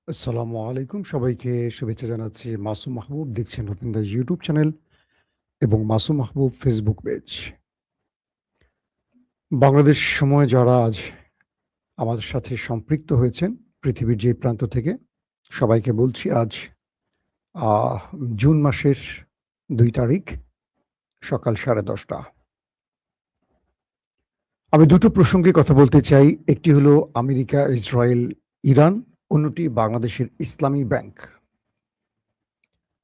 আসসালামু আলাইকুম। সবাইকে শুভেচ্ছা জানাচ্ছি। মাসুম মাহবুব দেখছেন রুপিন দাস ইউটিউব চ্যানেল এবং মাসুম মাহবুব ফেসবুক পেজ। বাংলাদেশ সময়ে যারা আজ আমাদের সাথে সম্পৃক্ত হয়েছেন পৃথিবীর যে প্রান্ত থেকে সবাইকে বলছি আজ আহ, জুন মাসের 2 তারিখ সকাল 10:30। আমি দুটো প্রসঙ্গে কথা বলতে চাই। একটি হলো আমেরিকা, ইসরায়েল, ইরান, অন্যটি বাংলাদেশের ইসলামী ব্যাংক।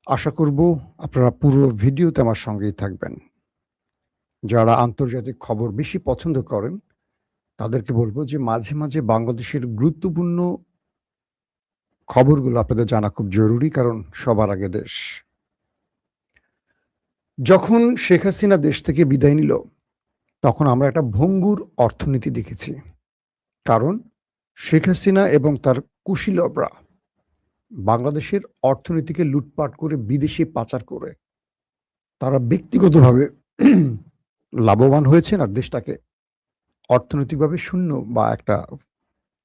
আশা করব আপনারা পুরো ভিডিওতে আমার সঙ্গেই থাকবেন। যারা আন্তর্জাতিক খবর বেশি পছন্দ করেন তাদেরকে বলবো যে মাঝে মাঝে বাংলাদেশের গুরুত্বপূর্ণ খবরগুলো আপনাদের জানা খুব জরুরি, কারণ সবার আগে দেশ। যখন শেখ হাসিনা দেশ থেকে বিদায় নিল তখন আমরা একটা ভঙ্গুর অর্থনীতি দেখেছি, কারণ শেখ হাসিনা এবং তার কুশীলবরা বাংলাদেশের অর্থনীতিকে লুটপাট করে বিদেশে পাচার করে তারা ব্যক্তিগতভাবে লাভবান হয়েছেন আর দেশটাকে অর্থনৈতিকভাবে শূন্য বা একটা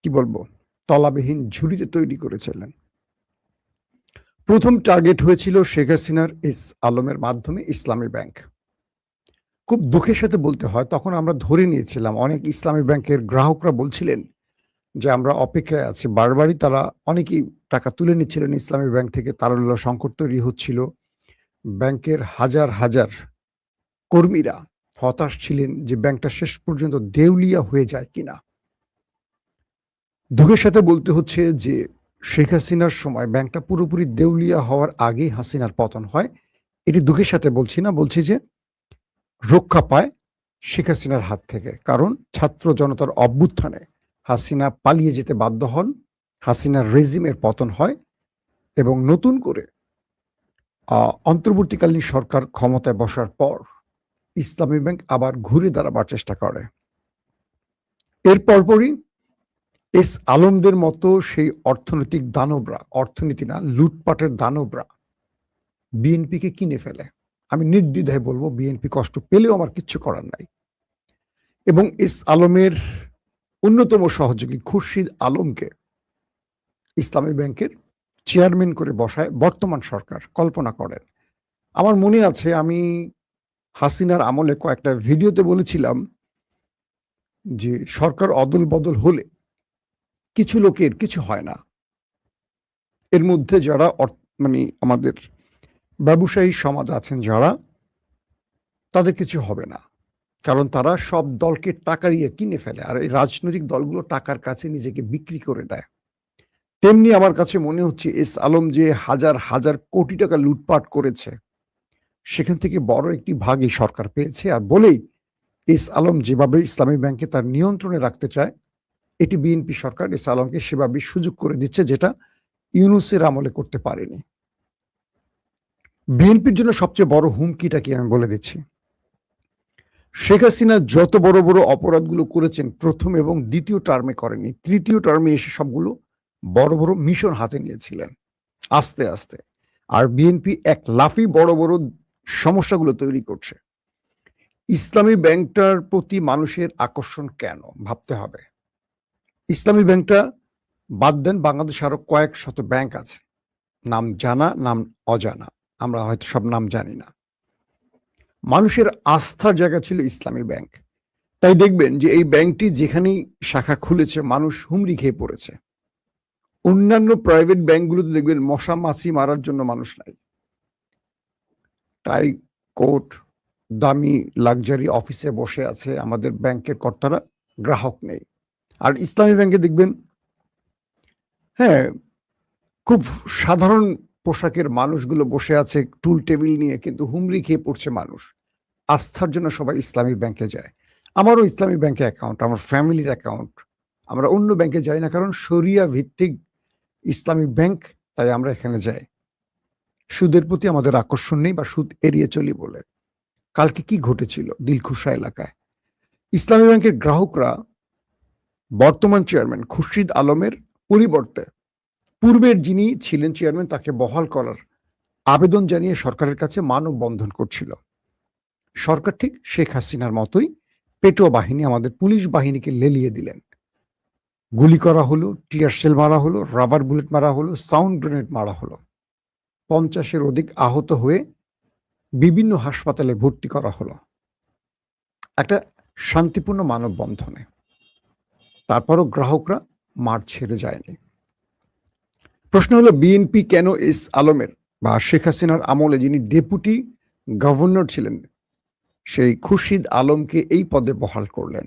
কি বলবো তলাবিহীন ঝুলিতে তৈরি করেছিলেন। প্রথম টার্গেট হয়েছিল শেখ হাসিনার আলমের মাধ্যমে ইসলামী ব্যাংক। খুব দুঃখের সাথে বলতে হয়, তখন আমরা ধরে নিয়েছিলাম, অনেক ইসলামী ব্যাংকের গ্রাহকরা বলছিলেন যে আমরা অপেক্ষায় আছি। বারবারই তারা অনেকেই টাকা তুলে নিচ্ছিলেন ইসলামী ব্যাংক থেকে, তারল্য সংকট তৈরি হচ্ছিল। ব্যাংকের হাজার হাজার কর্মীরা হতাশ ছিলেন যে ব্যাংকটা শেষ পর্যন্ত দেউলিয়া হয়ে যায় কিনা। দুঃখের সাথে বলতে হচ্ছে যে শেখ হাসিনার সময় ব্যাংকটা পুরোপুরি দেউলিয়া হওয়ার আগেই হাসিনার পতন হয়। এটি দুঃখের সাথে বলছি না, বলছি যে রক্ষা পায় শেখ হাসিনার হাত থেকে, কারণ ছাত্র জনতার অভ্যুত্থানে হাসিনা পালিয়ে যেতে বাধ্য হন, হাসিনার রেজিমের পতন হয় এবং নতুন করে অন্তর্বর্তীকালীন সরকার ক্ষমতায় বসার পর ইসলামী ব্যাংক আবার ঘুরে দাঁড়াবার চেষ্টা করে। এর পরপরই আলমদের মতো সেই অর্থনৈতিক দানবরা, অর্থনীতি না লুটপাটের দানবরা বিএনপিকে কিনে ফেলে। আমি নির্দ্বিধায় বলবো বিএনপি কষ্ট পেলেও আমার কিচ্ছু করার নাই। এবং আলমের অন্যতম সহযোগী খুরশিদ আলমকে ইসলামী ব্যাংকের চেয়ারম্যান করে বসায় বর্তমান সরকার। কল্পনা করেন। আমার মনে আছে আমি হাসিনার আমলে কয়েকটা ভিডিওতে বলেছিলাম যে সরকার অদল বদল হলে কিছু লোকের কিছু হয় না, এর মধ্যে যারা মানে আমাদের ব্যবসায়ী সমাজ আছেন যারা, তাদের কিছু হবে না, কারণ তারা সব দলকে টাকা দিয়ে কিনে ফেলে আর এই রাজনৈতিক দলগুলো টাকার কাছে নিজেকে বিক্রি করে দেয়। তেমনি আমার কাছে মনে হচ্ছে আলম যে হাজার হাজার কোটি টাকা লুটপাট করেছে সেখান থেকে বড় একটি ভাগই সরকার পেয়েছে। আর বলেই আলম যেভাবে ইসলামী ব্যাংকে তার নিয়ন্ত্রণে রাখতে চায়, এটি বিএনপি সরকার আলমকে সেভাবে সুযোগ করে দিচ্ছে, যেটা ইউনূসের আমলে করতে পারেনি। বিএনপির জন্য সবচেয়ে বড় হুমকিটা কি আমি বলে দিচ্ছি। শেখ হাসিনা যত বড় বড় অপরাধগুলো করেছেন প্রথম এবং দ্বিতীয় টার্মে করেনি, তৃতীয় টার্মে এসে সবগুলো বড় বড় মিশন হাতে নিয়েছিলেন আস্তে আস্তে। আর বিএনপি এক লাফি বড় বড় সমস্যাগুলো তৈরি করছে। ইসলামী ব্যাংকটার প্রতি মানুষের আকর্ষণ কেন ভাবতে হবে। ইসলামী ব্যাংকটা বাদ দেন, বাংলাদেশে আরো কয়েক শত ব্যাংক আছে, নাম জানা নাম অজানা, আমরা হয়তো সব নাম জানি না। মানুষের আস্থার জায়গা ছিল ইসলামী ব্যাংক। তাই দেখবেন যে এই ব্যাংকটি যেখানেই শাখা খুলেছে মানুষ হুমড়ি খেয়ে পড়েছে। অন্যান্য প্রাইভেট ব্যাংকগুলোতে দেখবেন মশা মাছি মারার জন্য মানুষ নাই, টাই কোট দামি লাক্সারি অফিসে বসে আছে আমাদের ব্যাংকের কর্তারা, গ্রাহক নেই। আর ইসলামী ব্যাংকে দেখবেন হ্যাঁ খুব সাধারণ পোশাকের মানুষগুলো বসে আছে টুল টেবিল নিয়ে, কিন্তু হুমড়ি খেয়ে পড়ছে মানুষ। আস্থার জন্য সবাই ইসলামী ব্যাংকে যায়। আমারও ইসলামী ব্যাংকে অ্যাকাউন্ট, আমার ফ্যামিলির অ্যাকাউন্ট। আমরা অন্য ব্যাংকে যাই না, কারণ শরিয়া ভিত্তিক ইসলামী ব্যাংক, তাই আমরা এখানে যাই। সুদের প্রতি আমাদের আকর্ষণ নেই বা সুদ এড়িয়ে চলি বলে। কালকে কি ঘটেছিল দিলখুশা এলাকায়, ইসলামী ব্যাংকের গ্রাহকরা বর্তমান চেয়ারম্যান খুরশিদ আলমের পরিবর্তে পূর্বের যিনি ছিলেন চেয়ারম্যান তাকে বহাল করার আবেদন জানিয়ে সরকারের কাছে মানববন্ধন করছিল। সরকার ঠিক শেখ হাসিনার মতোই পেটো বাহিনী, আমাদের পুলিশ বাহিনীকে লেলিয়ে দিলেন। গুলি করা হলো, টিয়ার শেল মারা হলো, রাবার বুলেট মারা হলো, সাউন্ড গ্রেনেড মারা হলো। 50-এর অধিক আহত হয়ে বিভিন্ন হাসপাতালে ভর্তি করা হলো একটা শান্তিপূর্ণ মানববন্ধনে। তারপরও গ্রাহকরা মাঠ ছেড়ে যায়নি। প্রশ্ন হলো, বিএনপি কেন এস আলমের বা শেখ হাসিনার আমলে যিনি ডেপুটি গভর্নর ছিলেন সেই খুরশিদ আলমকে এই পদে বহাল করলেন?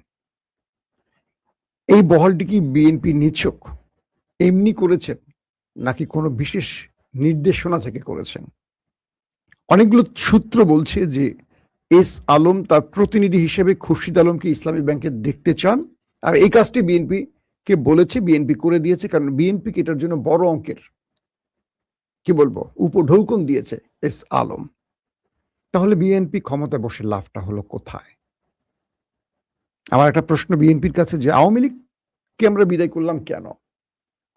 এই বহালটি কি বিএনপি নিছক এমনি করেছেন নাকি কোনো বিশেষ নির্দেশনা থেকে করেছেন? অনেকগুলো সূত্র বলছে যে এস আলম তার প্রতিনিধি হিসেবে খুরশিদ আলমকে ইসলামী ব্যাংকে দেখতে চান, আর এই কাজটি বিএনপি কে বলেছে, বিএনপি করে দিয়েছে, কারণ বিএনপি এটার জন্য বড় অঙ্কের কি বলবো উপঢৌকন দিয়েছে এস আলম। তাহলে বিএনপি ক্ষমতায় বসে লাভটা হলো কোথায়? আমার একটা প্রশ্ন বিএনপির কাছে, যে আওয়ামী লীগকে আমরা বিদায় করলাম কেন?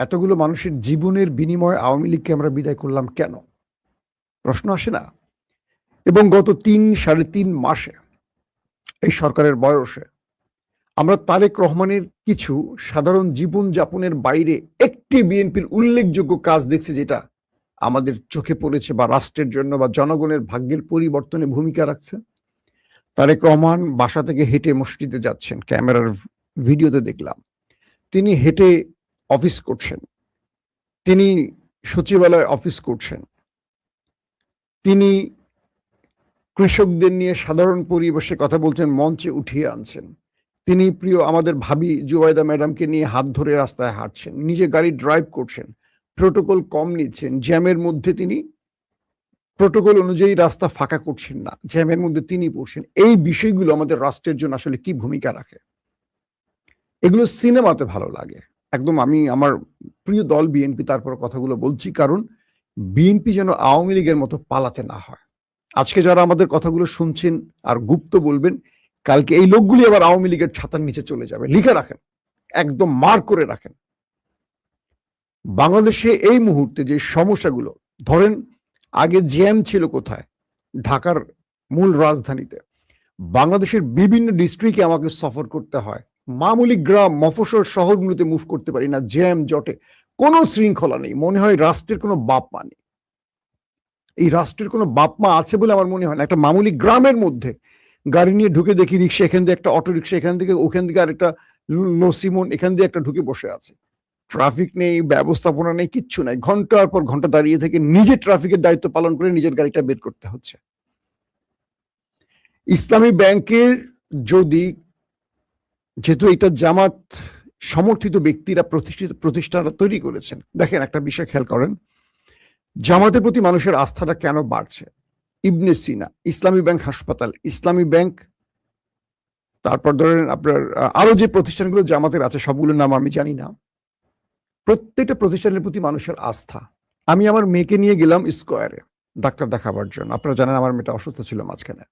এতগুলো মানুষের জীবনের বিনিময়ে আওয়ামী লীগকে আমরা বিদায় করলাম কেন? প্রশ্ন আসে না? এবং গত 3-3.5 মাসে এই সরকারের বয়সে আমরা তারেক রহমানের কিছু সাধারণ জীবন যাপনের বাইরে একটি বিএনপির উল্লেখযোগ্য কাজ দেখছি যেটা আমাদের চোখে পড়েছে বা রাষ্ট্রের জন্য বা জনগণের ভাগ্যের পরিবর্তনে ভূমিকা রাখছে। তারেক রহমান বাসা থেকে হেঁটে মসজিদে যাচ্ছেন, ক্যামেরার ভিডিওতে দেখলাম। তিনি হেঁটে অফিস করছেন, তিনি সচিবালয়ে অফিস করছেন, তিনি কৃষকদের নিয়ে সাধারণ পরিবেশে কথা বলছেন, মঞ্চে উঠিয়ে আনছেন। তিনি প্রিয় আমাদের ভাবি জুবাইদা ম্যাডামকে নিয়ে হাত ধরে রাস্তায় হাঁটছেন, নিজে গাড়ি ড্রাইভ করছেন, প্রোটোকল কম নিচ্ছেন, জ্যামের মধ্যে তিনি প্রোটোকল অনুযায়ী রাস্তা ফাঁকা করছেন না, জ্যামের মধ্যে তিনি পড়ছেন। এই বিষয়গুলো আমাদের রাষ্ট্রের জন্য আসলে কি ভূমিকা রাখে? এগুলো সিনেমাতে ভালো লাগে একদম। আমি আমার প্রিয় দল বিএনপি, তারপর কথাগুলো বলছি কারণ বিএনপি যেন আওয়ামী লীগের মতো পালাতে না হয়। আজকে যারা আমাদের কথাগুলো শুনছেন আর গুপ্ত বলবেন, কালকে এই লোকগুলি আবার আওয়ামী লীগের ছাতার নিচে চলে যাবে। লিখে রাখেন, একদম মার্ক করে রাখেন। বাংলাদেশে এই মুহূর্তে যে সমস্যাগুলো, ধরেন আগে জ্যাম ছিল কোথায়? ঢাকার মূল রাজধানীতে। বাংলাদেশের বিভিন্ন ডিস্ট্রিক্টে আমাকে সফর করতে হয়, মামুলি গ্রাম মফস্বল শহরগুলোতে মুভ করতে পারি না, জ্যাম জটে, কোনো শৃঙ্খলা নেই। মনে হয় রাষ্ট্রের কোনো বাপ মা নেই। এই রাষ্ট্রের কোনো বাপ মা আছে বলে আমার মনে হয় না। একটা মামুলি গ্রামের মধ্যে গাড়ি নিয়ে ঢুকে দেখি রিক্সা, এখান দিয়ে একটা অটো রিক্সা, এখান থেকে ওখান থেকে আরেকটা লসিমন, এখান দিয়ে একটা ঢুকে বসে আছে। ট্রাফিক নেই, ব্যবস্থাপনা নেই, কিচ্ছু নাই। ঘন্টার পর ঘন্টা দাঁড়িয়ে থেকে নিজে ট্রাফিকের দায়িত্ব পালন করে নিজের গাড়িটা বের করতে হচ্ছে। ইসলামী ব্যাংকের যদি, যেহেতু এটা জামাত সমর্থিত ব্যক্তিরা প্রতিষ্ঠানটা তৈরি করেছেন, দেখেন একটা বিষয় খেয়াল করেন, জামাতের প্রতি মানুষের আস্থাটা কেন বাড়ছে? ইবনে সিনা, ইসলামী ব্যাংক হাসপাতাল, ইসলামী ব্যাংক, তারপর ধরেন আপনার আরো যে প্রতিষ্ঠানগুলো জামাতের আছে সবগুলোর নাম আমি জানি না, প্রত্যেকটা প্রতিষ্ঠানের প্রতি মানুষের আস্থা। আমি আমার মেয়েকে নিয়ে গেলাম স্কোয়ারে ডাক্তার দেখাবার জন্য। আপনারা জানেন আমার মেয়েটা অসুস্থ ছিল মাঝখানে।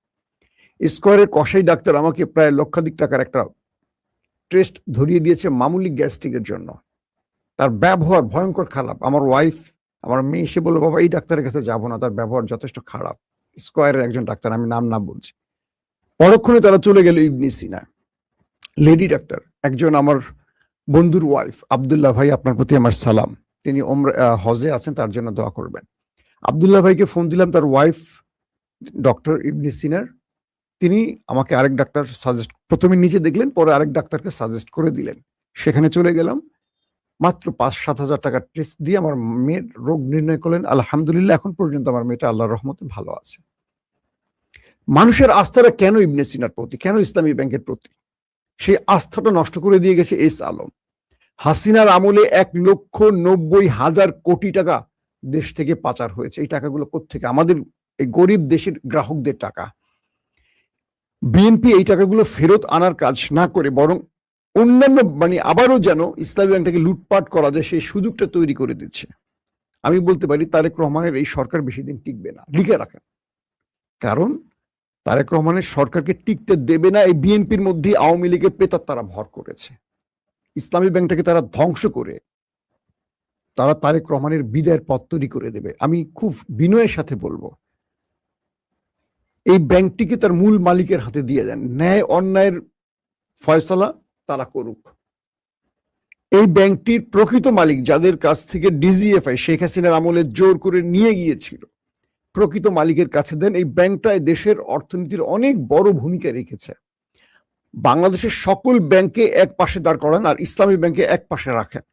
স্কোয়ারের কসাই ডাক্তার আমাকে প্রায় লক্ষাধিক টাকার একটা টেস্ট ধরিয়ে দিয়েছে মামুলি গ্যাস্ট্রিকের জন্য। তার ব্যবহার ভয়ঙ্কর খারাপ। আমার ওয়াইফ, আমার মেয়ে এসে বললো, বাবা এই ডাক্তারের কাছে যাবো না, তার ব্যবহার যথেষ্ট খারাপ। স্কোয়ারের একজন ডাক্তার, আমি নাম না বলছি। পরক্ষণে তারা চলে গেল ইবনে সিনা। লেডি ডাক্তার, একজন আমার বন্ধুর ওয়াইফ, আবদুল্লাহ ভাই, আপনার প্রতি আমার সালাম, তিনি হজে আছেন, তার জন্য দোয়া করবেন। আবদুল্লাহ ভাইকে ফোন দিলাম, তার ওয়াইফ ডক্টর ইবনে সিনার, তিনি আমাকে আরেক ডাক্তার সাজেস্ট, প্রথমে নিচে দেখলেন, পরে আরেক ডাক্তারকে সাজেস্ট করে দিলেন। সেখানে চলে গেলাম, মাত্র 5-7 হাজার টাকার টেস্ট দিয়ে আমার মেয়ের রোগ নির্ণয় করলেন। আলহামদুলিল্লাহ, এখন পর্যন্ত আমার মেয়েটা আল্লাহর রহমতে ভালো আছে। মানুষের আস্থাটা কেন ইবনে সিনার প্রতি, কেন ইসলামী ব্যাংকের প্রতি? সেই আস্থাটা নষ্ট করে দিয়ে গেছে এস আলম। হাসিনার আমলে 1,90,000 কোটি টাকা দেশ থেকে পাচার হয়েছে। এই টাকাগুলো কোত্থেকে? আমাদের এই গরিব দেশের গ্রাহকদের টাকা। বিএনপি এই টাকাগুলো ফেরত আনার কাজ না করে বরং অন্যান্য আবারও যেন ইসলামী ব্যাংকটাকে লুটপাট করা যায় সেই সুযোগটা তৈরি করে দিচ্ছে। আমি বলতে পারি তারেক রহমানের এই সরকার বেশি দিন টিকবে না। লিখে রাখেন, কারণ তারেক রহমানের সরকারকে টিকতে দেবে না এই বিএনপির মধ্যে আওয়ামী লীগের পেতার তারা ভর করেছে। ইসলামী ব্যাংকটাকে তারা ধ্বংস করে তারা তারেক রহমানের বিদায়ের পথ তৈরি করে দেবে। আমি খুব বিনয়ের সাথে বলবো, এই ব্যাংকটিকে তার মূল মালিকের হাতে দিয়ে দেন, ন্যায় অন্যায়ের ফয়সালা তারা করুক। এই ব্যাংকটির প্রকৃত মালিক যাদের কাছ থেকে ডিজিএফআই শেখ হাসিনার আমলে জোর করে নিয়ে গিয়েছিল, প্রকৃত মালিকের কাছে দেন। এই ব্যাংকটায় দেশের অর্থনীতির অনেক বড় ভূমিকা রেখেছে। বাংলাদেশের সকল ব্যাংকে এক পাশে দাঁড় করান আর ইসলামী ব্যাংকে এক পাশে রাখেন।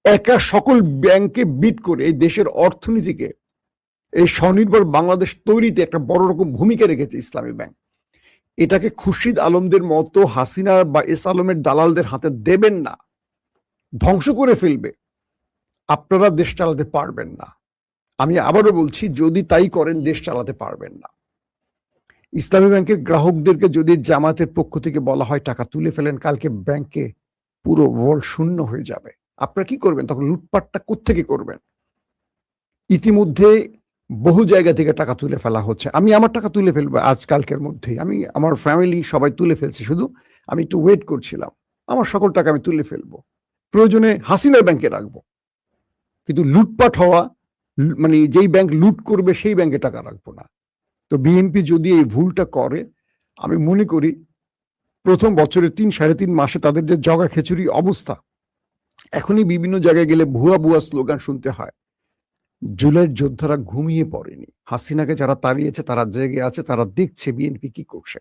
একা সকল ব্যাংকে বিট করে এই দেশের অর্থনীতিকে, এই স্বনির্ভর বাংলাদেশ তৈরিতে একটা বড় রকম ভূমিকা রেখেছে ইসলামী ব্যাংক। এটাকে খুরশিদ আলমদের মতো হাসিনা বা এস আলমের দালালদের হাতে দেবেন না, ধ্বংস করে ফেলবে। আপনারা দেশ চালাতে পারবেন না। আমি আবারও বলছি, যদি তাই করেন দেশ চালাতে পারবেন না। ইসলামী ব্যাংকের গ্রাহকদেরকে যদি জামাতের পক্ষ থেকে বলা হয় টাকা তুলে ফেলেন, কালকে ব্যাংকে পুরো ওয়ার্ল্ড শূন্য হয়ে যাবে। আপনারা কি করবেন তখন? লুটপাটটা কোত্থেকে করবেন? ইতিমধ্যে বহু জায়গা থেকে টাকা তুলে ফেলা হচ্ছে। আমি আমার টাকা তুলে ফেলবো আজকালকের মধ্যেই। আমি আমার ফ্যামিলি সবাই তুলে ফেলছি, শুধু আমি একটু ওয়েট করছিলাম। আমার সকল টাকা আমি তুলে ফেলবো, প্রয়োজনে হাসিনার ব্যাংকে রাখবো। কিন্তু লুটপাট হওয়া, মানে যেই ব্যাংক লুট করবে সেই ব্যাংকে টাকা রাখবো না। তো বিএনপি যদি এই ভুলটা করে, আমি মনে করি প্রথম বছরে 3-3.5 মাসে তাদের যে জগা খিচুড়ি অবস্থা, এখনই বিভিন্ন জায়গায় গেলে ভুয়া ভুয়া স্লোগান শুনতে হয়। জুলাইয়ের যোদ্ধারা ঘুমিয়ে পড়েনি। হাসিনাকে যারা তাড়িয়েছে তারা জেগে আছে, তারা দেখছে বিএনপি কি করছে।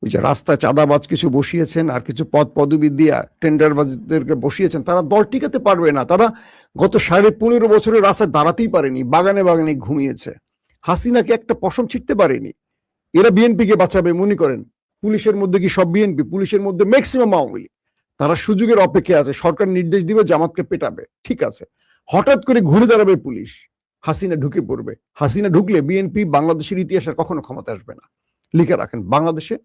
ওই যে রাস্তায় চাঁদাবাজ কিছু বসিয়েছেন আর কিছু পদ পদবি দিয়া টেন্ডারবাজদেরকে বসিয়েছেন, তারা দল টিকাতে পারবে না। তারা গত 15.5 বছরের রাস্তায় দাঁড়াতেই পারেনি, বাগানে বাগানে ঘুমিয়েছে। হাসিনাকে একটা পশম ছিটতে পারেনি। এরা বিএনপিকে বাঁচাবে মনে করেন? পুলিশের মধ্যে কি সব বিএনপি? পুলিশের মধ্যে ম্যাক্সিমাম আওয়ামী লীগ। তারা সুযোগের অপেক্ষা আছে, সরকার নির্দেশ দিবে জামাতকে পেটাবে, ঠিক আছে। হঠাৎ করে ঘুরে দাঁড়াবে পুলিশ, হাসিনা ঢুকে পড়বে। হাসিনা ঢুকলে বিএনপি বাংলাদেশের ইতিহাসে কখনো ক্ষমতা আসবে না। লিখে রাখেন, বাংলাদেশে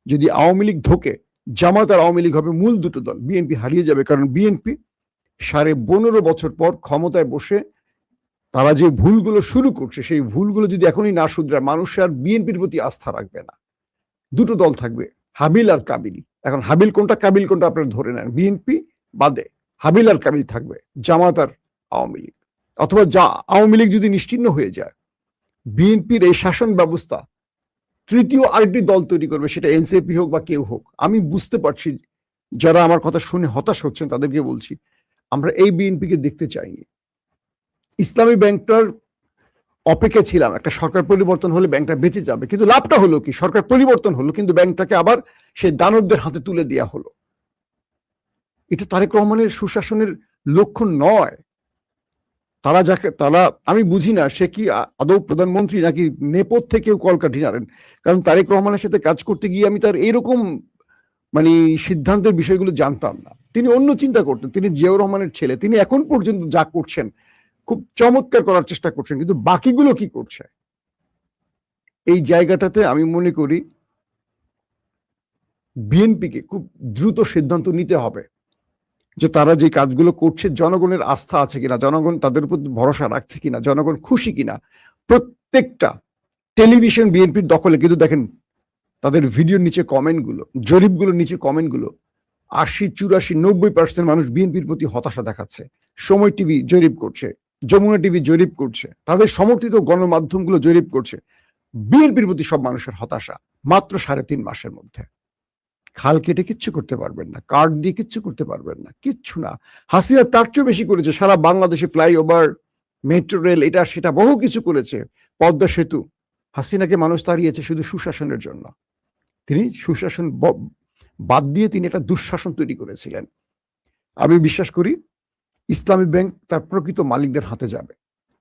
যদি আওয়ামী লীগ ঢোকে, জামাত আর আওয়ামী লীগ হবে মূল দুটো দল। বিএনপি হারিয়ে যাবে, কারণ বিএনপি 15.5 বছর পর ক্ষমতায় বসে তারা যে ভুলগুলো শুরু করছে, সেই ভুলগুলো যদি এখনই না শুধরায়, মানুষ আর বিএনপির প্রতি আস্থা রাখবে না। দুটো দল থাকবে, হাবিল আর কাবিল। এখন হাবিল কোনটা কাবিল কোনটা আপনারা ধরে নেন, বিএনপি বাদে হাবিল আর কাবিল থাকবে, জামাত আর আওয়ামী লীগ। অথবা আওয়ামী লীগ যদি নিশ্চিহ্ন হয়ে যায়, বিএনপির এই শাসন ব্যবস্থা তৃতীয় আরেকটি দল তৈরি করবে, সেটা এনসিপি হোক বা কেউ হোক। আমি বুঝতে পারছি যারা আমার কথা শুনে হতাশ হচ্ছেন তাদেরকে বলছি, আমরা এই বিএনপিকে দেখতে চাইনি। ইসলামী ব্যাংকটার অপেক্ষা ছিলাম, একটা সরকার পরিবর্তন হলে ব্যাংকটা বেঁচে যাবে, কিন্তু লাভটা হলো কি? সরকার পরিবর্তন হলো কিন্তু ব্যাংকটাকে আবার সেই দানবদের হাতে তুলে দেওয়া হলো। এটা তারেক রহমানের সুশাসনের লক্ষণ নয়। তারা আমি বুঝি না সে কি আদৌ প্রধানমন্ত্রী নাকি নেপথ্যে কেউ কলকাঠি নাড়েন। কারণ তারেক রহমানের সাথে কাজ করতে গিয়ে আমি তার এরকম মানে সিদ্ধান্তের বিষয়গুলো জানতাম না। তিনি অন্য চিন্তা করতেন। তিনি জিয়াউর রহমানের ছেলে, তিনি এখন পর্যন্ত যা করছেন খুব চমৎকার করার চেষ্টা করছেন, কিন্তু বাকিগুলো কি করছে? এই জায়গাটাতে আমি মনে করি বিএনপিকে খুব দ্রুত সিদ্ধান্ত নিতে হবে যে তারা যে কাজগুলো করছে জনগণের আস্থা আছে কিনা, জনগণ তাদের উপর ভরসা রাখছে কিনা, জনগণ খুশি কিনা। প্রত্যেকটা টেলিভিশন বিএনপির দখলে, কিন্তু দেখেন তাদের ভিডিওর নিচে কমেন্টগুলো, জরিপগুলোর নিচে কমেন্টগুলো, 80-84-90% মানুষ বিএনপির প্রতি হতাশা দেখাচ্ছে। সময় টিভি জরিপ করছে, যমুনা টিভি জরিপ করছে, তাদের সমর্থিত গণমাধ্যমগুলো জরিপ করছে, বিএনপির প্রতি সব মানুষের হতাশা। মাত্র 3.5 মাসের মধ্যে খাল কেটে কিচ্ছু করতে পারবেন না, কার্ড দিয়ে কিচ্ছু করতে পারবেন না, কিচ্ছু না। হাসিনা তার চেয়ে বেশি করেছে, সারা বাংলাদেশে ফ্লাইওভার, মেট্রো রেল, এটা সেটা বহু কিছু করেছে, পদ্মা সেতু। হাসিনাকে মানুষ তাড়িয়েছে শুধু সুশাসনের জন্য। তিনি সুশাসন বাদ দিয়ে তিনি একটা দুঃশাসন তৈরি করেছিলেন। আমি বিশ্বাস করি ইসলামী ব্যাংক তার প্রকৃত মালিকদের হাতে যাবে।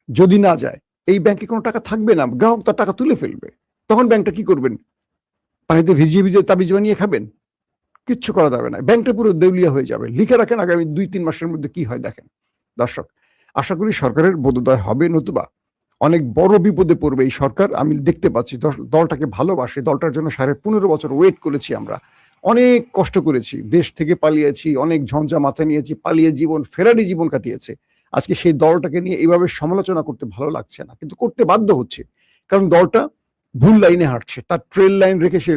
যদি না যায়, এই ব্যাংকে কোনো টাকা থাকবে না, গ্রাহক তার টাকা তুলে ফেলবে। তখন ব্যাংকটা কি করবেন? পানিতে ভিজিয়ে ভিজিয়ে তাবিজ বানিয়ে খাবেন? কিচ্ছু করা যাবে না, ব্যাংকটা পুরো দেউলিয়া হয়ে যাবে। লিখে রাখেন আগামী 2-3 মাসের মধ্যে কি হয় দেখেন। দর্শক, আশা করি সরকারের বোধোদয় হবে, নতুবা অনেক বড় বিপদে পড়বে এই সরকার। আমি দেখতে পাচ্ছি দলটাকে ভালোবাসে, দলটার জন্য 15.5 বছর ওয়েট করেছি আমরা, অনেক কষ্ট করেছি, দেশ থেকে পালিয়েছি, অনেক ঝঞ্ঝা মাথায় নিয়েছি, পালিয়ে জীবন ফেরারি জীবন কাটিয়েছে। আজকে সেই দলটাকে নিয়ে এইভাবে সমালোচনা করতে ভালো লাগছে না, কিন্তু করতে বাধ্য হচ্ছে, কারণ দলটা ভুল লাইনে হাঁটছে। তার ট্রেল লাইন রেখে সে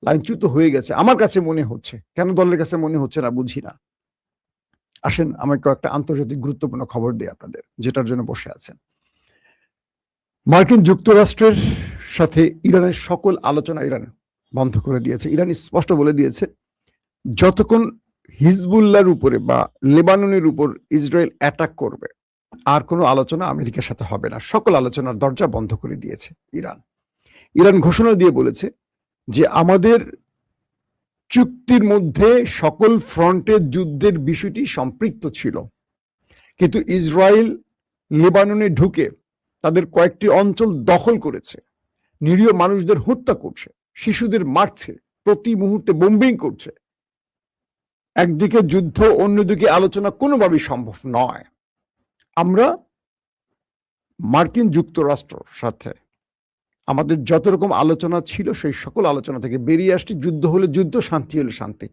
লাইনচ্যুত হয়ে গেছে আমার কাছে মনে হচ্ছে। কেন দলের কাছে মনে হচ্ছে না বুঝি না। আসেন আমাকে একটা আন্তর্জাতিক গুরুত্বপূর্ণ খবর দিই আপনাদের, যেটার জন্য বসে আছেন। মার্কিন যুক্তরাষ্ট্রের সাথে ইরানের সকল আলোচনা ইরান বন্ধ করে দিয়েছে। ইরান স্পষ্ট বলে দিয়েছে, যতক্ষণ হিজবুল্লাহর উপরে বা লেবাননের উপর ইসরায়েল অ্যাটাক করবে, আর কোনো আলোচনা আমেরিকার সাথে হবে না। সকল আলোচনার দরজা বন্ধ করে দিয়েছে ইরান। ইরান ঘোষণা দিয়ে বলেছে যে আমাদের চুক্তির মধ্যে সকল ফ্রন্টের যুদ্ধের বিষয়টি সম্পৃক্ত ছিল, কিন্তু ইসরায়েল লেবাননে ঢুকে তাদের কয়েকটি অঞ্চল দখল করেছে, নিরীহ মানুষদের হত্যা করছে, শিশুদের মারছে, প্রতি মুহূর্তে বোম্বিং করছে। একদিকে যুদ্ধ, অন্যদিকে আলোচনা কোনোভাবেই সম্ভব নয়। আমরা মার্কিন যুক্তরাষ্ট্রের সাথে আমাদের যত রকম আলোচনা ছিল সেই সকল আলোচনা থেকে বেরিয়ে আসছি। যুদ্ধ হলে যুদ্ধ, শান্তি হলে শান্তি।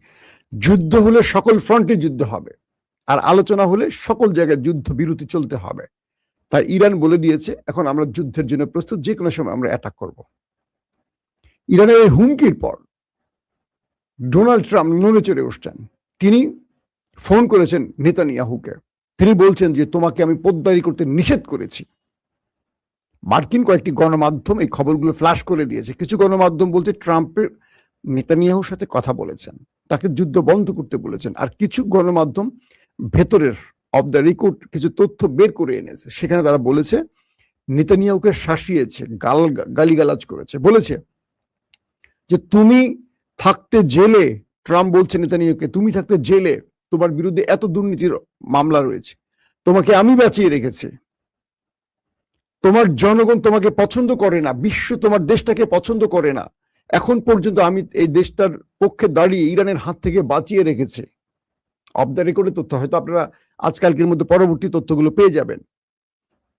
যুদ্ধ হলে সকল ফ্রন্টে যুদ্ধ হবে, আর আলোচনা হলে সকল জায়গায় যুদ্ধ বিরতি চলতে হবে। তাই ইরান বলে দিয়েছে এখন আমরা যুদ্ধের জন্য প্রস্তুত, যে কোনো সময় আমরা অ্যাটাক করব। ইরানের এই হুমকির পর ডোনাল্ড ট্রাম্প নড়ে চড়ে উঠছেন। তিনি ফোন করেছেন নেতানিয়াহুকে। তিনি বলছেন যে তোমাকে আমি পোদ্দারি করতে নিষেধ করেছি। মার্কিন কয়েকটি গণমাধ্যম এই খবরগুলো ফ্ল্যাশ করে দিয়েছে। কিছু গণমাধ্যম বলছে ট্রাম্পের নেতানিয়াহুর সাথে কথা বলেছেন, তাকে যুদ্ধ বন্ধ করতে বলেছেন। আর কিছু গণমাধ্যম ভেতরের অফ দ্য রেকর্ড কিছু তথ্য বের করে এনেছে, সেখানে তারা বলেছে নেতানিয়াহুকে শাসিয়েছে, গালিগালাজ করেছে, বলেছে যে তুমি থাকতে জেলে, ট্রাম্প বলছে নেতানিয়াহুকে, তুমি থাকতে জেলে, তোমার বিরুদ্ধে এত দুর্নীতির মামলা রয়েছে, তোমাকে আমি বাঁচিয়ে রেখেছি, তোমার জনগণ তোমাকে পছন্দ করে না, বিশ্ব তোমার দেশটাকে পছন্দ করে না, এখন পর্যন্ত আমি এই দেশটার পক্ষে দাঁড়িয়ে ইরানের হাত থেকে বাঁচিয়ে রেখেছি। অফ দ্য রেকর্ডের তথ্য, হয়তো আপনারা আজকালকের মধ্যে পরবর্তী তথ্যগুলো পেয়ে যাবেন।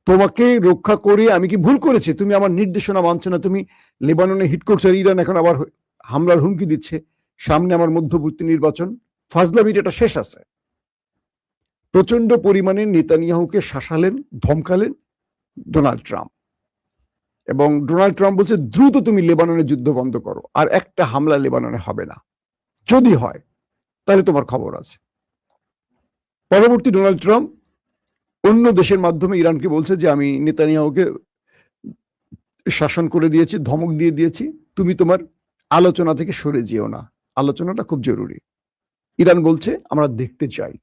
তোমাকে রক্ষা করে আমি কি ভুল করেছি? তুমি আমার নির্দেশনা মানছো না, তুমি লেবাননে হিট করছো, ইরান এখন আবার হামলার হুমকি দিচ্ছে, সামনে আমার মধ্যবর্তী নির্বাচন, ফাজলামির এটা শেষ আছে। প্রচন্ড পরিমাণে নেতানিয়াহুকে শাসালেন, ধমকালেন ডোনাল্ড ট্রাম্প, এবং ডোনাল্ড ট্রাম্প বলছে দ্রুত তুমি লেবাননে যুদ্ধ বন্ধ করো, আর একটা হামলা লেবাননে হবে না, যদি হয় তাহলে তোমার খবর আছে। পরবর্তী ডোনাল্ড ট্রাম্প অন্য দেশের মাধ্যমে ইরানকে বলছে যে আমি নেতানিয়াহুকে শাসন করে দিয়েছি, ধমক দিয়ে দিয়েছি, তুমি তোমার আলোচনা থেকে সরে যেও না, আলোচনাটা খুব জরুরি। ইরান বলছে আমরা দেখতে চাই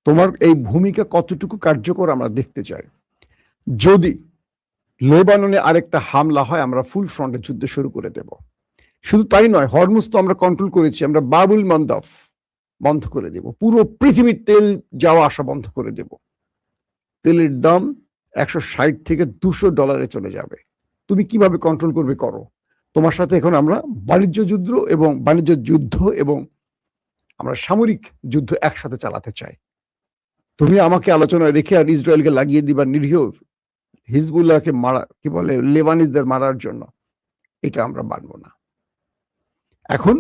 তোমার এই ভূমিকা কতটুকু কার্যকর, আমরা দেখতে চাই। যদি লেবাননে আরেকটা হামলা হয় আমরা ফুল ফ্রন্টে যুদ্ধ শুরু করে দেব। শুধু তাই নয়, হরমুজ তো আমরা কন্ট্রোল করেছি, আমরা বাবুল মন্দব বন্ধ করে দেব, পুরো পৃথিবীর তেল যাওয়া আসা বন্ধ করে দেব। তেলের দাম 160 থেকে $200 চলে যাবে। তুমি কিভাবে কন্ট্রোল করবে করো। তোমার সাথে এখন আমরা বাণিজ্য যুদ্ধ এবং আমরা সামরিক যুদ্ধ একসাথে চালাতে চাই। তুমি আমাকে আলোচনায় রেখে আর ইসরায়েলকে লাগিয়ে দিবা নিরীহ হিজবুল্লাহকে মারা, কি বলে, লেবানিজদের মারার জন্য, এটা আমরা মানব না। এখন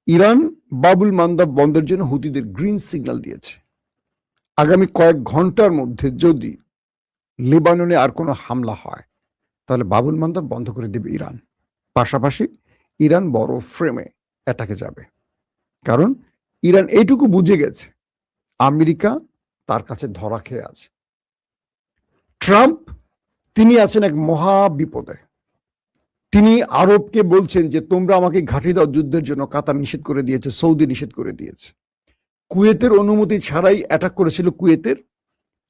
ইরান বাবুল মান্দাব বন্ধের জন্য হুতিদের গ্রিন সিগন্যাল দিয়েছে। আগামী কয়েক ঘন্টার মধ্যে যদি লেবাননে আর কোনো হামলা হয় তাহলে বাবুল মান্দাব বন্ধ করে দেবে ইরান। পাশাপাশি ইরান বড় ফ্রেমে অ্যাটাকে যাবে, কারণ ইরান এইটুকু বুঝে গেছে আমেরিকা তার কাছে ধরা খেয়ে আছে। ট্রাম্প তিনি আছেন এক মহা বিপদে। তিনি আরবকে বলছেন যে তোমরা আমাকে ঘাঁটি দাও যুদ্ধের জন্য। কাতার নিষেধ করে দিয়েছে, সৌদি নিষেধ করে দিয়েছে। কুয়েতের অনুমতি ছাড়াই অ্যাটাক করেছিল কুয়েতের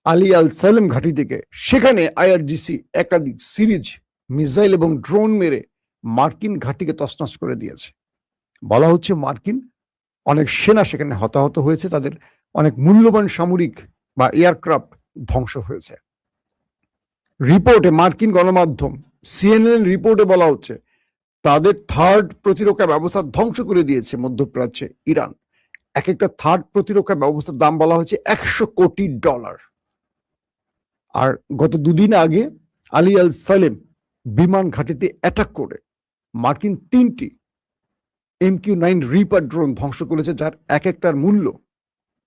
আলী আল সালেম ঘাঁটি থেকে। সেখানে আইআরজিসি একাধিক সিরিজ মিসাইল এবং ড্রোন মেরে মার্কিন ঘাঁটিকে তছনছ করে দিয়েছে। বলা হচ্ছে মার্কিন অনেক সেনা সেখানে হতাহত হয়েছে, তাদের অনেক মূল্যবান সামরিক বা এয়ারক্রাফট ধ্বংস হয়েছে। রিপোর্টে মার্কিন গণমাধ্যম সিএনএন রিপোর্টে বলা হচ্ছে তাদের থার্ড প্রতিরক্ষা ব্যবস্থা ধ্বংস করে দিয়েছে মধ্যপ্রাচ্যে ইরান। এক একটা থার্ড প্রতিরক্ষা ব্যবস্থার দাম বলা হয়েছে $100 কোটি। আর গত দুদিন আগে আলী আল সালেম বিমান ঘাঁটিতে অ্যাটাক করে মার্কিন 3টি MQ-9 রিপার ড্রোন ধ্বংস করেছে, যার এক একটার মূল্য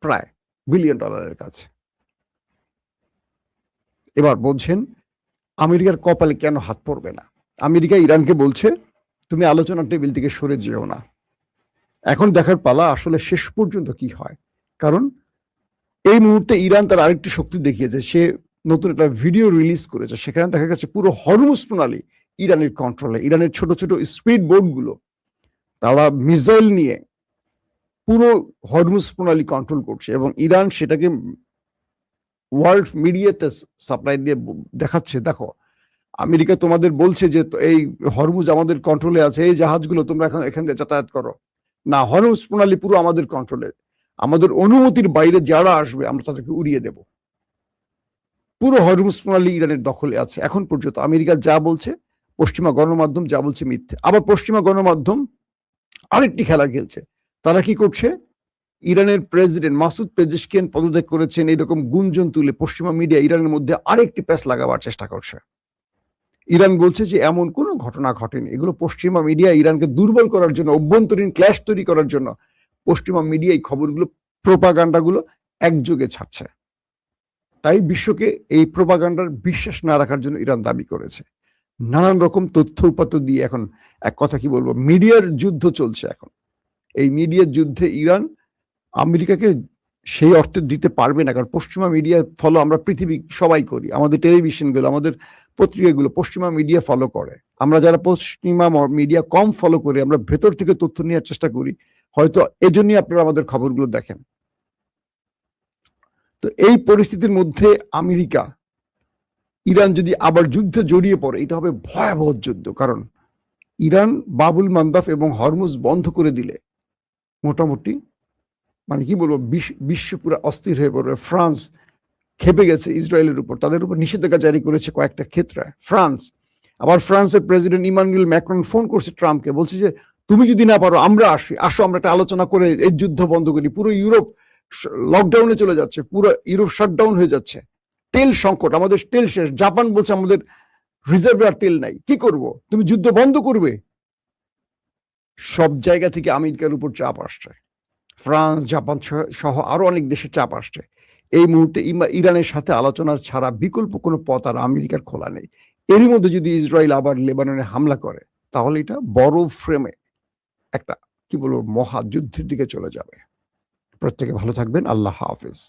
প্রায় $1 বিলিয়ন কাছে। এবার বলছেন আমেরিকার কপালে কেন হাত পড়বে না। আমেরিকা ইরানকে বলছে তুমি আলোচনার টেবিল থেকে সরে যেও না। এখন দেখার পালা আসলে শেষ পর্যন্ত কি হয়, কারণ এই মুহূর্তে ইরান তার আরেকটি শক্তি দেখিয়েছে। সে নতুন একটা ভিডিও রিলিজ করেছে, সেখানে দেখা গেছে পুরো হরমুজ প্রণালী ইরানের কন্ট্রোলে। ইরানের ছোট ছোট স্পিড বোটগুলো তারা মিসাইল নিয়ে পুরো হরমুজ প্রণালী কন্ট্রোল করছে এবং ইরান সেটাকে ওয়ার্ল্ড মিডিয়াতে সাপ্লাই দিয়ে দেখাচ্ছে, দেখো আমেরিকা তোমাদের বলছে যে এই হরমুজ আমাদের কন্ট্রোলে আছে, এই জাহাজগুলো তোমরা এখান থেকে যাতায়াত করো। না, হরমুজ প্রণালী পুরো আমাদের কন্ট্রোলে, আমাদের অনুমতির বাইরে যারা আসবে আমরা তাদেরকে উড়িয়ে দেব। পুরো হরমুজ প্রণালী ইরানের দখলে আছে এখন পর্যন্ত। আমেরিকা যা বলছে, পশ্চিমা গণমাধ্যম যা বলছে মিথ্যে। আবার পশ্চিমা গণমাধ্যম আরেকটি খেলা খেলছে। তারা কি করছে, ইরানের প্রেসিডেন্ট মাসুদ পেজেশকিয়ান পদত্যাগ করেছেন এরকম গুঞ্জন তুলে পশ্চিমা মিডিয়া ইরানের মধ্যে আরেকটি প্যাচ লাগাবার চেষ্টা করছে। ইরান বলছে যে এমন কোনো ঘটনা ঘটেনি, এগুলো পশ্চিমা মিডিয়া ইরানকে দুর্বল করার জন্য, অভ্যন্তরীণ ক্ল্যাশ তৈরি করার জন্য পশ্চিমা মিডিয়া এই খবরগুলো, প্রোপাগান্ডাগুলো একযোগে ছাড়ছে। তাই বিশ্বকে এই প্রোপাগান্ডার বিশ্বাস না রাখার জন্য ইরান দাবি করেছে। নানান রকম তথ্য উপাত্ত দিয়ে এখন এক কথা কি বলবো, মিডিয়ার যুদ্ধ চলছে এখন। এই মিডিয়ার যুদ্ধে ইরান আমেরিকাকে সেই অর্থে দিতে পারবে না, কারণ পশ্চিমা মিডিয়া ফলো আমরা পৃথিবী সবাই করি, আমাদের টেলিভিশনগুলো, আমাদের পত্রিকাগুলো পশ্চিমা মিডিয়া ফলো করে। আমরা যারা পশ্চিমা মিডিয়া কম ফলো করি, আমরা ভেতর থেকে তথ্য নেওয়ার চেষ্টা করি, হয়তো এজন্যই আপনারা আমাদের খবরগুলো দেখেন। তো এই পরিস্থিতির মধ্যে আমেরিকা ইরান যদি আবার যুদ্ধে জড়িয়ে পড়ে, এটা হবে ভয়াবহ যুদ্ধ। কারণ ইরান বাবুল মান্দাব এবং হরমুজ বন্ধ করে দিলে মোটামুটি মানে কি বলবো, বিশ্ব পুরো অস্থির হয়ে পড়বে। ফ্রান্স খেপে গেছে ইসরায়েলের উপর, তাদের উপর নিষেধাজ্ঞা জারি করেছে কয়েকটা ক্ষেত্রে ফ্রান্স। আবার ফ্রান্সের প্রেসিডেন্ট ইমানুয়েল ম্যাক্রন ফোন করছে ট্রাম্পকে, বলছে যে তুমি যদি না পারো আমরা আসো আমরা একটা আলোচনা করে এই যুদ্ধ বন্ধ করি। পুরো ইউরোপ লকডাউনে চলে যাচ্ছে, পুরো ইউরোপ শাটডাউন হয়ে যাচ্ছে, তেল সংকট, আমাদের তেল শেষ। জাপান বলছে আমাদের রিজার্ভে আর তেল নাই, কি করব, তুমি যুদ্ধ বন্ধ করবে। সব জায়গা থেকে আমেরিকার উপর চাপ আসছে, ফ্রান্স জাপান সহ আরো অনেক দেশে চাপ আসছে। এই মুহূর্তে ইরানের সাথে আলোচনা ছাড়া বিকল্প কোনো পথ আর আমেরিকার খোলা নেই। এরই মধ্যে যদি ইসরায়েল আবার লেবাননে হামলা করে, তাহলে এটা বড় ফ্রেমে একটা কি বলবো মহাযুদ্ধের দিকে চলে যাবে। প্রত্যেকে ভালো থাকবেন। আল্লাহ হাফেজ।